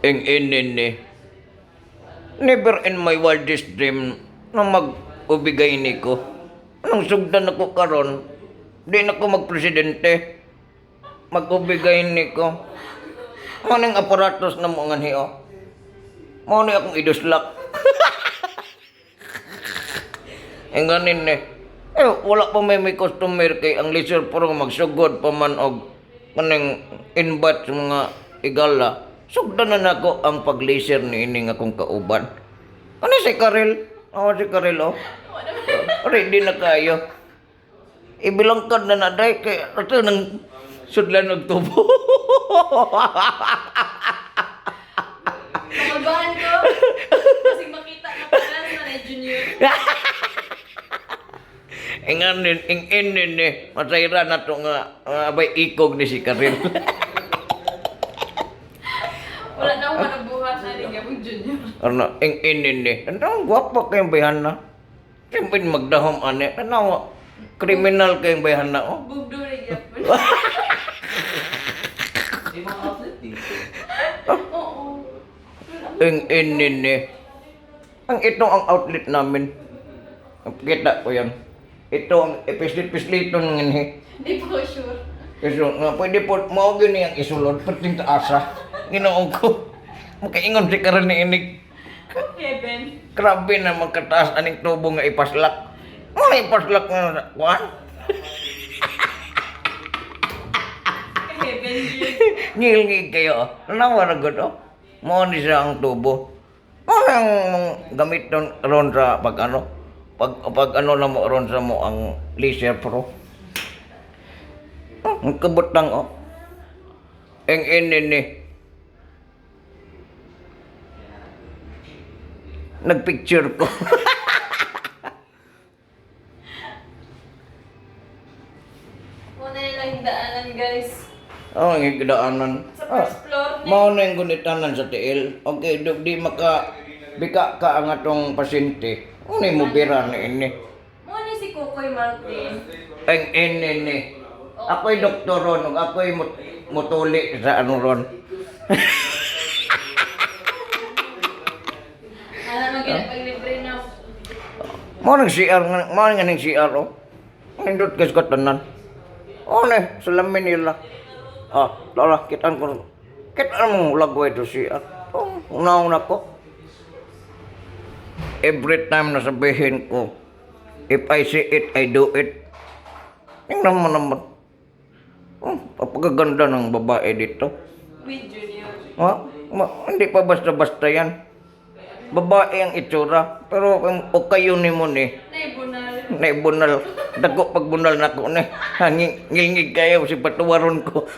Ing inin ni. Never in my wildest dream na mag-ubigay ni ko. Anong sugdan ako karon? Di na ko magpresidente. Mag-ubigay ni ko. Maning aparatos na mo nga niyo. Mao ni akong iduslak. Ang ganin ni. Wala pa may customer kay ang leisure pro magsugod pa man og kaning invite sa mga igala. Sugdan na nako ang pag-leisure ni ining akong kauban. Ano si Karel? Si Karel oh. Ready na kayo. Ibilangkad na naday kay ato nang sudlan og tubo. Kababahan ko. Kasi makita na pala na junior. Ing inin ni masayra na to nga abay ikog ni si Karel. Wala na akong manabuhat na rin gabong junior. Ano, ing inin ni. Ano, gwapo kayong bayhana. Siyempre magdahom ane. Ano, kriminal kayong bayhana oh. Bugdo rin gabong. May mga outlet eh. Oo. Ing inin ni. Ang ito ang outlet namin. Kita ko yan. Ito ang pislit-pisliton ng inhi. Hindi po sure. Kasi nga, pwede po, mao gini ang isulod, pating taasa. Ginoong ko. Makaingon si Karel ni inig. Heaven. Grabe na magkataas aning tubo nga ipaslak. Ano ipaslak nga, kuhan? Heaven yun. Ngilngig kayo. Nanawa na gud oh. Mao ni siya ang tubo. Ano ang gamit ron sa pag ano? Pag ano na mo ron sa mo ang Leisure Pro. Ang kabutang oh. Eng inin ni. Nagpicture ko. Muna nilang daanan guys. Oh, ang higdaanan. Sa first floor ni. Mao na yung gunitanan sa tiil. Okay, di maka bika ka ang atong pasyente. Ano mo bira na ini? Muna si Kukoy Martin. Ang ini ni. Ako'y doktor ron, ug ako'y mutuli sa ano ron. Alam mo ginapag-libre na. Mao nang CR nga, mao nga ning CR oh. Nindot kas katanan. Oh ne, salamin nila. Lola, kitaan ko. Kitaan mo lagway to CR. Oh, una ko. Every time na sabihin ko, if I see it, I do it. Tingnan mo naman. Papagaganda ng babae dito. With junior. Hindi pa basta-basta yan. Babae ang itsura. Pero o kayo ni mo ni. Naibunal. Naibunal. Dako pagbunal na ko ni. Ngilngig kayo si patuwaron ko.